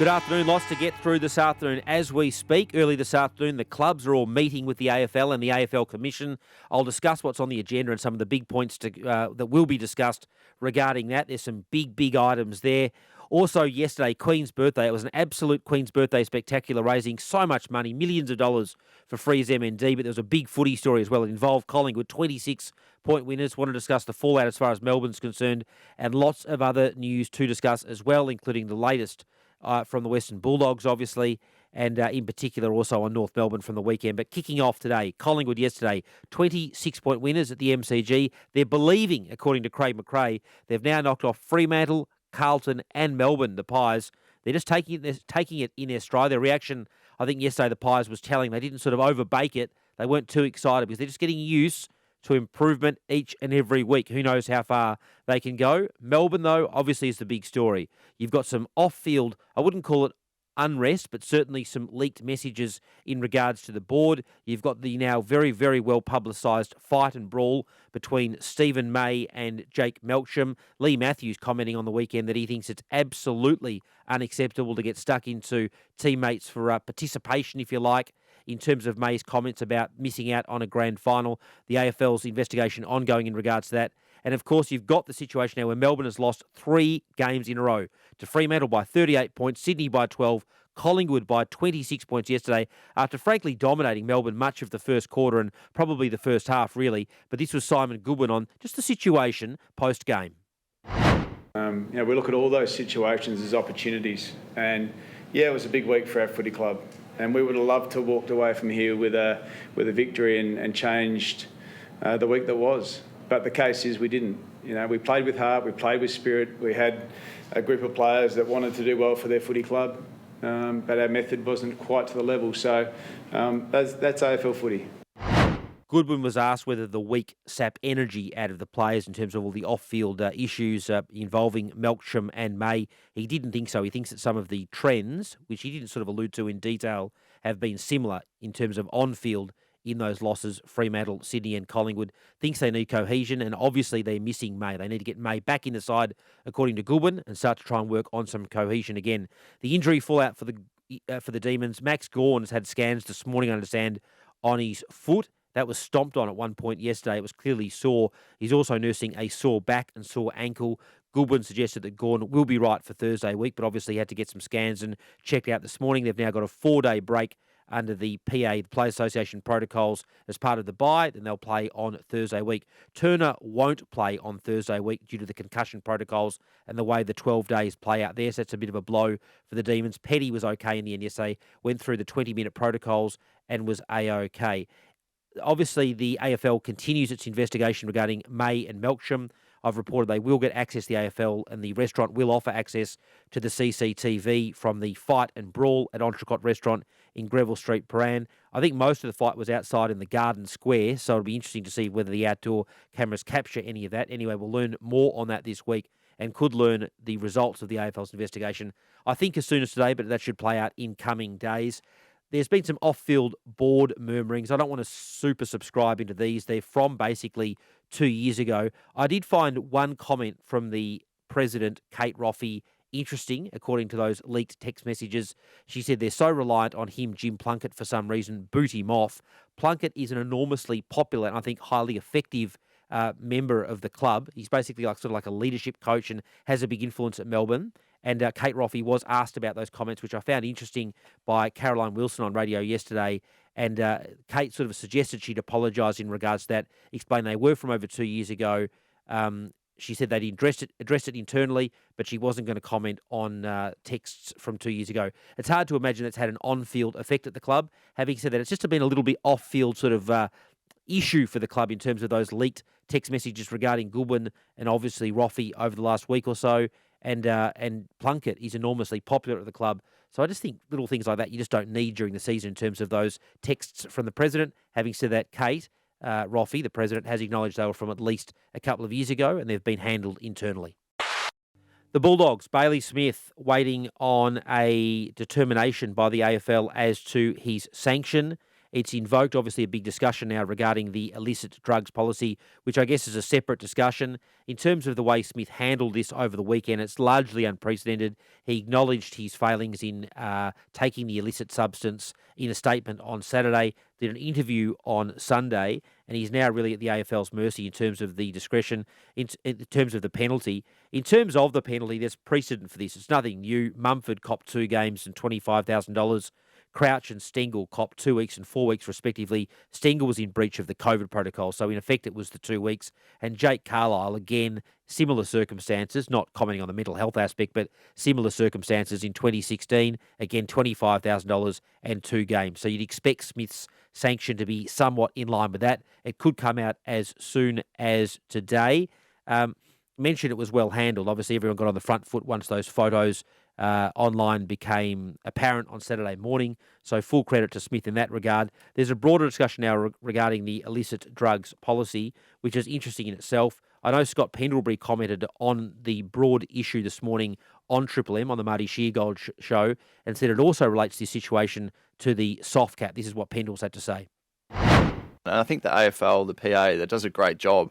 Good afternoon. Lots to get through this afternoon as we speak. Early this afternoon, the clubs are all meeting with the AFL and the AFL Commission. I'll discuss what's on the agenda and some of the big points that will be discussed regarding that. There's some big items there. Also, yesterday, Queen's birthday. It was an absolute Queen's birthday spectacular, raising so much money, millions of dollars for Free's MND. But there was a big footy story as well. It involved Collingwood, 26-point winners. Want to discuss the fallout as far as Melbourne's concerned, and lots of other news to discuss as well, including the latest from the Western Bulldogs, obviously, and in particular also on North Melbourne from the weekend. But kicking off today, Collingwood yesterday, 26-point winners at the MCG. They're believing, according to Craig McRae, they've now knocked off Fremantle, Carlton and Melbourne, the Pies. They're just taking it in their stride. Their reaction, I think yesterday the Pies was telling. They didn't sort of overbake it. They weren't too excited because they're just getting used to improvement each and every week. Who knows how far they can go? Melbourne, though, obviously is the big story. You've got some off-field, I wouldn't call it unrest, but certainly some leaked messages in regards to the board. You've got the now very well publicised fight and brawl between Stephen May and Jake Melksham. Lee Matthews commenting on the weekend that he thinks it's absolutely unacceptable to get stuck into teammates for participation, if you like, in terms of May's comments about missing out on a grand final. The AFL's investigation ongoing in regards to that. And, of course, you've got the situation now where Melbourne has lost 3 games in a row to Fremantle by 38 points, Sydney by 12, Collingwood by 26 points yesterday after, frankly, dominating Melbourne much of the first quarter and probably the first half, really. But this was Simon Goodwin on just the situation post-game. We look at all those situations as opportunities. And, it was a big week for our footy club. And we would have loved to have walked away from here with a victory and changed the week that was. But the case is we didn't. We played with heart, we played with spirit. We had a group of players that wanted to do well for their footy club, but our method wasn't quite to the level. So that's AFL footy. Goodwin was asked whether the week sap energy out of the players in terms of all the off-field issues involving Melksham and May. He didn't think so. He thinks that some of the trends, which he didn't sort of allude to in detail, have been similar in terms of on-field in those losses, Fremantle, Sydney and Collingwood. Thinks they need cohesion, and obviously they're missing May. They need to get May back in the side, according to Goodwin, and start to try and work on some cohesion again. The injury fallout for the Demons, Max Gawn has had scans this morning, I understand, on his foot. That was stomped on at one point yesterday. It was clearly sore. He's also nursing a sore back and sore ankle. Goodwin suggested that Gawn will be right for Thursday week, but obviously had to get some scans and checked out this morning. They've now got a 4-day break under the PA, the Players Association protocols, as part of the bye. Then they'll play on Thursday week. Turner won't play on Thursday week due to the concussion protocols and the way the 12 days play out there. So that's a bit of a blow for the Demons. Petty was okay in the end yesterday, went through the 20-minute protocols and was A-OK. Obviously, the AFL continues its investigation regarding May and Melksham. I've reported they will get access to the AFL, and the restaurant will offer access to the CCTV from the fight and brawl at Entrecôte Restaurant in Greville Street, Browne. I think most of the fight was outside in the Garden Square, so it'll be interesting to see whether the outdoor cameras capture any of that. Anyway, we'll learn more on that this week and could learn the results of the AFL's investigation, I think, as soon as today, but that should play out in coming days. There's been some off-field board murmurings. I don't want to super subscribe into these. They're from basically 2 years ago. I did find one comment from the president, Kate Roffey, interesting, according to those leaked text messages. She said they're so reliant on him, Jim Plunkett, for some reason, boot him off. Plunkett is an enormously popular and I think highly effective member of the club. He's basically like a leadership coach and has a big influence at Melbourne. And Kate Roffey was asked about those comments, which I found interesting, by Caroline Wilson on radio yesterday. And Kate sort of suggested she'd apologise in regards to that, explain they were from over 2 years ago. She said they'd addressed it internally, but she wasn't going to comment on texts from 2 years ago. It's hard to imagine it's had an on-field effect at the club. Having said that, it's just been a little bit off-field sort of issue for the club in terms of those leaked text messages regarding Goodwin and obviously Roffey over the last week or so. And Plunkett is enormously popular at the club. So I just think little things like that you just don't need during the season in terms of those texts from the president. Having said that, Kate Roffey, the president, has acknowledged they were from at least a couple of years ago and they've been handled internally. The Bulldogs, Bailey Smith, waiting on a determination by the AFL as to his sanction It's invoked, obviously, a big discussion now regarding the illicit drugs policy, which I guess is a separate discussion. In terms of the way Smith handled this over the weekend, it's largely unprecedented. He acknowledged his failings in taking the illicit substance in a statement on Saturday, did an interview on Sunday, and he's now really at the AFL's mercy in terms of the discretion, in terms of the penalty. In terms of the penalty, there's precedent for this. It's nothing new. Mumford copped 2 games and $25,000. Crouch and Stengel copped 2 weeks and 4 weeks, respectively. Stengel was in breach of the COVID protocol, so in effect it was the 2 weeks. And Jake Carlisle, again, similar circumstances, not commenting on the mental health aspect, but similar circumstances in 2016. Again, $25,000 and 2 games. So you'd expect Smith's sanction to be somewhat in line with that. It could come out as soon as today. Mentioned it was well handled. Obviously, everyone got on the front foot once those photos online became apparent on Saturday morning. So full credit to Smith in that regard. There's a broader discussion now regarding the illicit drugs policy, which is interesting in itself. I know Scott Pendlebury commented on the broad issue this morning on Triple M on the Marty Sheargold show and said it also relates this situation to the soft cap. This is what Pendles had to say. And I think the AFL, the PA, that does a great job,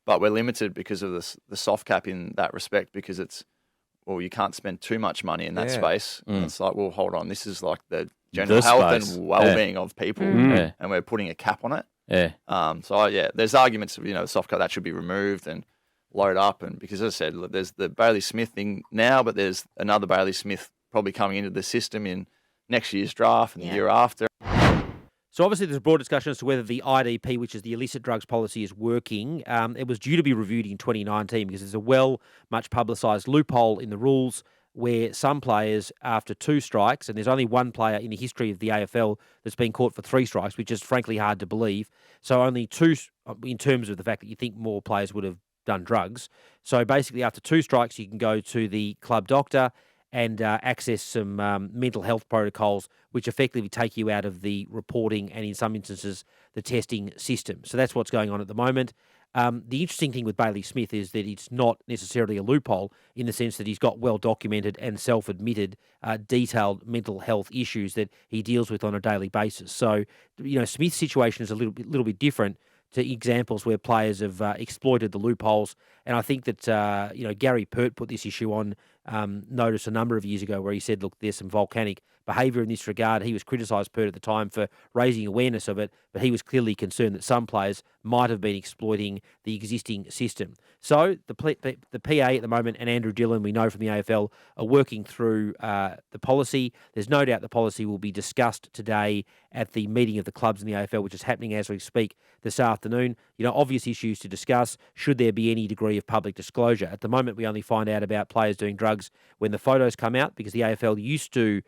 but we're limited because of the soft cap in that respect, because you can't spend too much money in that space. It's like, well, hold on, this is like the general health and well-being of people, and we're putting a cap on it. There's arguments of, the soft cap that should be removed and load up, and because as I said, there's the Bailey Smith thing now, but there's another Bailey Smith probably coming into the system in next year's draft and the year after. So obviously there's a broad discussion as to whether the IDP, which is the illicit drugs policy, is working. It was due to be reviewed in 2019 because there's a much publicised loophole in the rules where some players, after 2 strikes, and there's only one player in the history of the AFL that's been caught for 3 strikes, which is frankly hard to believe. So only 2, in terms of the fact that you think more players would have done drugs. So basically after 2 strikes, you can go to the club doctor and access some mental health protocols, which effectively take you out of the reporting and, in some instances, the testing system. So that's what's going on at the moment. The interesting thing with Bailey Smith is that it's not necessarily a loophole in the sense that he's got well-documented and self-admitted detailed mental health issues that he deals with on a daily basis. So, Smith's situation is a little bit different to examples where players have exploited the loopholes. And I think that, Gary Pert put this issue on notice a number of years ago where he said, look, there's some volcanic behaviour in this regard. He was criticised, Pert, at the time for raising awareness of it, but he was clearly concerned that some players might have been exploiting the existing system. So the PA at the moment and Andrew Dillon, we know from the AFL, are working through the policy. There's no doubt the policy will be discussed today at the meeting of the clubs in the AFL, which is happening as we speak this afternoon. Obvious issues to discuss. Should there be any degree of public disclosure? At the moment, we only find out about players doing drugs when the photos come out, because the AFL used to,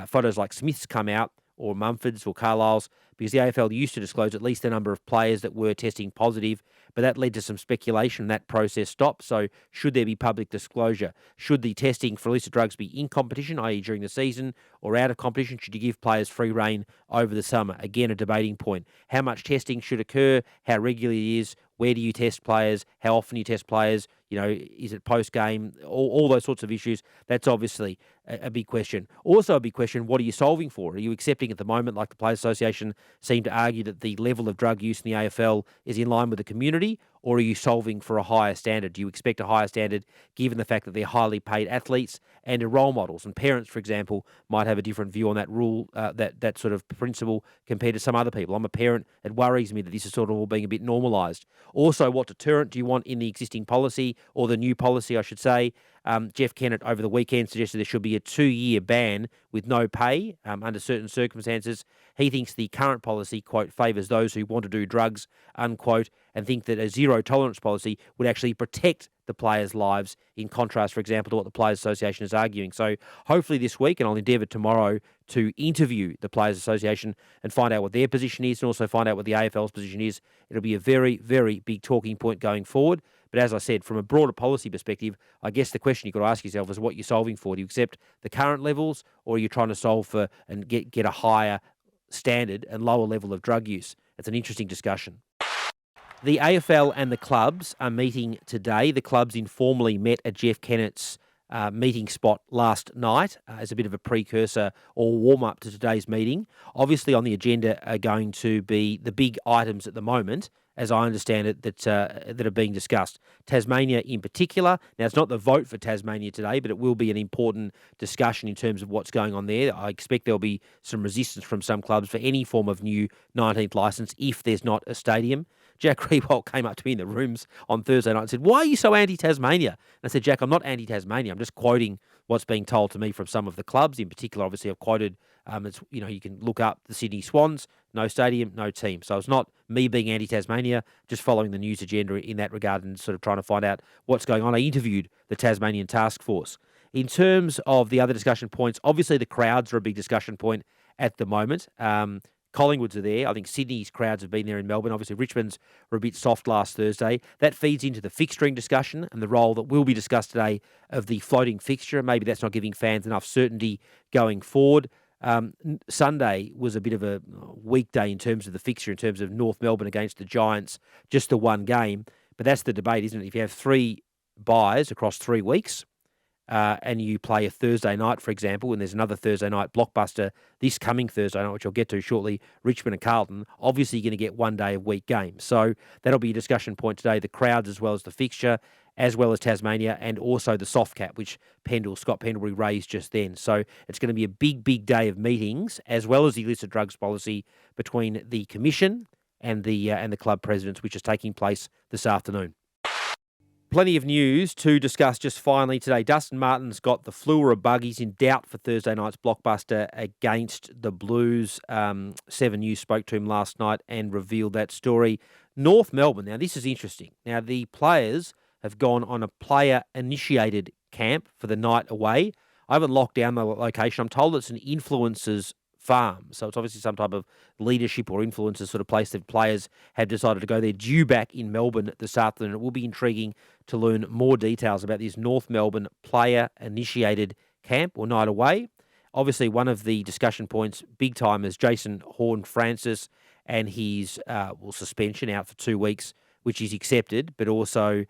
photos like Smith's come out, or Mumford's or Carlisle's, because the AFL used to disclose at least the number of players that were testing positive, but that led to some speculation. That process stopped. So should there be public disclosure? Should the testing for illicit drugs be in competition, i.e. during the season, or out of competition? Should you give players free rein over the summer? Again, a debating point. How much testing should occur? How regularly it is? Where do you test players? How often do you test players? Is it post-game? All those sorts of issues. That's obviously a big question. Also a big question, what are you solving for? Are you accepting at the moment, like the Players Association seem to argue, that the level of drug use in the AFL is in line with the community, or are you solving for a higher standard? Do you expect a higher standard given the fact that they're highly paid athletes and are role models? And parents, for example, might have a different view on that rule, that sort of principle compared to some other people. I'm a parent. It worries me that this is sort of all being a bit normalised. Also, what deterrent do you want in the existing policy, or the new policy, I should say? Jeff Kennett over the weekend suggested there should be a 2-year ban with no pay under certain circumstances. He thinks the current policy, quote, favours those who want to do drugs, unquote, and think that a zero tolerance policy would actually protect the players' lives, in contrast, for example, to what the Players Association is arguing. So hopefully this week, and I'll endeavour tomorrow to interview the Players Association and find out what their position is, and also find out what the AFL's position is. It'll be a very, very big talking point going forward. But as I said, from a broader policy perspective, I guess the question you've got to ask yourself is what you're solving for. Do you accept the current levels, or are you trying to solve for and get a higher standard and lower level of drug use? It's an interesting discussion. The AFL and the clubs are meeting today. The clubs informally met at Jeff Kennett's meeting spot last night as a bit of a precursor or warm-up to today's meeting. Obviously on the agenda are going to be the big items at the moment, as I understand it, that are being discussed. Tasmania in particular. Now, it's not the vote for Tasmania today, but it will be an important discussion in terms of what's going on there. I expect there'll be some resistance from some clubs for any form of new 19th licence if there's not a stadium. Jack Rewalt came up to me in the rooms on Thursday night and said, "Why are you so anti-Tasmania?" And I said, "Jack, I'm not anti-Tasmania. I'm just quoting what's being told to me from some of the clubs. In particular, obviously, I've quoted, you can look up the Sydney Swans, no stadium, no team. So it's not me being anti-Tasmania, just following the news agenda in that regard and sort of trying to find out what's going on." I interviewed the Tasmanian task force. In terms of the other discussion points, obviously the crowds are a big discussion point at the moment. Collingwood's are there. I think Sydney's crowds have been there in Melbourne. Obviously, Richmond's were a bit soft last Thursday. That feeds into the fixturing discussion and the role that will be discussed today of the floating fixture. Maybe that's not giving fans enough certainty going forward. Sunday was a bit of a weekday in terms of the fixture, in terms of North Melbourne against the Giants, just the one game. But that's the debate, isn't it? If you have 3 buys across 3 weeks, and you play a Thursday night, for example, and there's another Thursday night blockbuster this coming Thursday night, which I'll get to shortly, Richmond and Carlton, obviously you're going to get one day of week games. So that'll be a discussion point today, the crowds as well as the fixture, as well as Tasmania, and also the soft cap, which Scott Pendlebury raised just then. So it's going to be a big, big day of meetings, as well as the illicit drugs policy between the Commission and the club presidents, which is taking place this afternoon. Plenty of news to discuss just finally today. Dustin Martin's got the flu or a bug. He's in doubt for Thursday night's blockbuster against the Blues. 7 News spoke to him last night and revealed that story. North Melbourne. Now, this is interesting. Now, the players have gone on a player-initiated camp for the night away. I haven't locked down the location. I'm told it's an influencer's farm. So it's obviously some type of leadership or influencer sort of place that players have decided to go there. Due back in Melbourne this afternoon. It will be intriguing to learn more details about this North Melbourne player-initiated camp or night away. Obviously, one of the discussion points, big time, is Jason Horne-Francis and his suspension out for 2 weeks, which is accepted, but also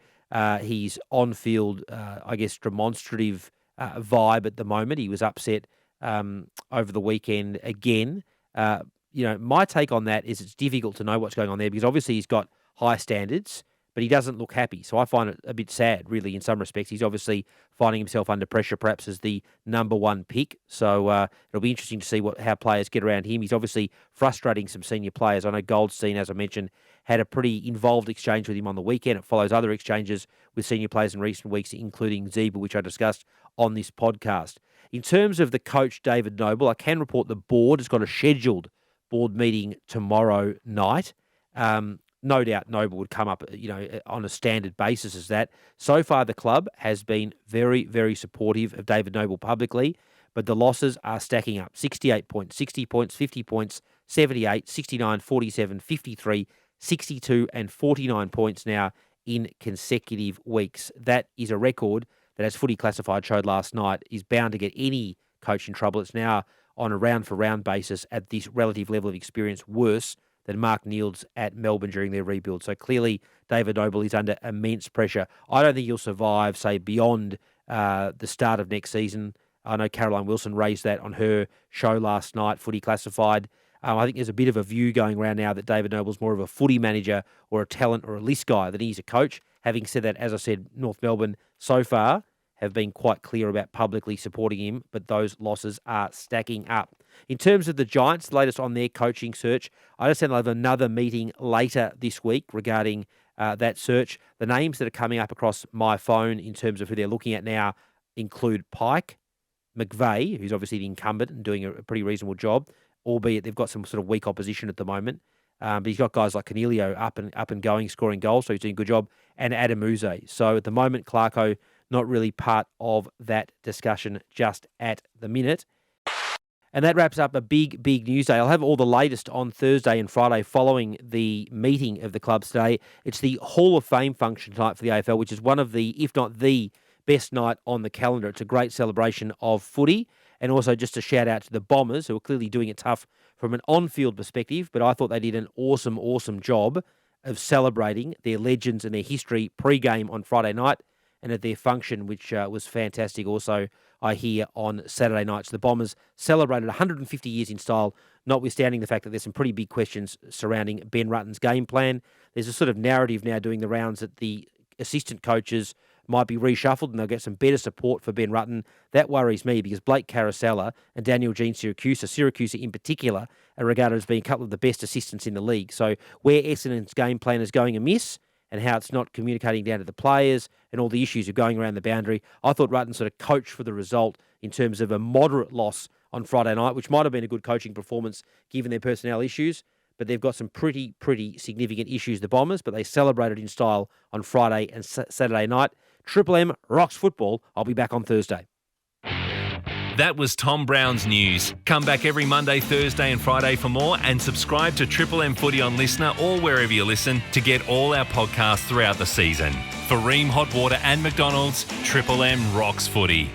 his on-field, demonstrative vibe at the moment. He was upset over the weekend again. My take on that is it's difficult to know what's going on there because obviously he's got high standards, but he doesn't look happy. So I find it a bit sad, really, in some respects. He's obviously finding himself under pressure, perhaps as the number 1 pick. So it'll be interesting to see how players get around him. He's obviously frustrating some senior players. I know Goldstein, as I mentioned, had a pretty involved exchange with him on the weekend. It follows other exchanges with senior players in recent weeks, including Zeba, which I discussed on this podcast. In terms of the coach, David Noble, I can report the board has got a scheduled board meeting tomorrow night. No doubt Noble would come up, on a standard basis as that. So far, the club has been very, very supportive of David Noble publicly, but the losses are stacking up. 68 points, 60 points, 50 points, 78, 69, 47, 53, 62 and 49 points now in consecutive weeks. That is a record that, as Footy Classified showed last night, is bound to get any coach in trouble. It's now on a round-for-round basis at this relative level of experience worse than Mark Neild's at Melbourne during their rebuild. So clearly, David Noble is under immense pressure. I don't think he'll survive, say, beyond the start of next season. I know Caroline Wilson raised that on her show last night, Footy Classified. I think there's a bit of a view going around now that David Noble's more of a footy manager or a talent or a list guy than he's a coach. Having said that, as I said, North Melbourne so far have been quite clear about publicly supporting him, but those losses are stacking up. In terms of the Giants, the latest on their coaching search, I understand they'll have another meeting later this week regarding that search. The names that are coming up across my phone in terms of who they're looking at now include Pike, McVeigh, who's obviously the incumbent and doing a pretty reasonable job, albeit they've got some sort of weak opposition at the moment. But he's got guys like Canelio up and going, scoring goals, so he's doing a good job, and Adam Uze. So at the moment, Clarko not really part of that discussion just at the minute. And that wraps up a big, big news day. I'll have all the latest on Thursday and Friday following the meeting of the clubs today. It's the Hall of Fame function tonight for the AFL, which is one of the, if not the best night on the calendar. It's a great celebration of footy. And also just a shout out to the Bombers, who are clearly doing it tough from an on-field perspective, but I thought they did an awesome, awesome job of celebrating their legends and their history pre-game on Friday night. and at their function, which was fantastic. Also, I hear on Saturday nights, the Bombers celebrated 150 years in style, notwithstanding the fact that there's some pretty big questions surrounding Ben Rutten's game plan. There's a sort of narrative now doing the rounds that the assistant coaches might be reshuffled and they'll get some better support for Ben Rutten. That worries me because Blake Caracella and Daniel Jean Syracuse in particular, are regarded as being a couple of the best assistants in the league. So where Essendon's game plan is going amiss and how it's not communicating down to the players and all the issues of going around the boundary, I thought Rutten sort of coached for the result in terms of a moderate loss on Friday night, which might have been a good coaching performance given their personnel issues. But they've got some pretty significant issues, the Bombers, but they celebrated in style on Friday and Saturday night. Triple M rocks football. I'll be back on Thursday. That was Tom Browne's news. Come back every Monday, Thursday and Friday for more, and subscribe to Triple M Footy on Listener or wherever you listen to get all our podcasts throughout the season. For Ream Hot Water and McDonald's, Triple M rocks footy.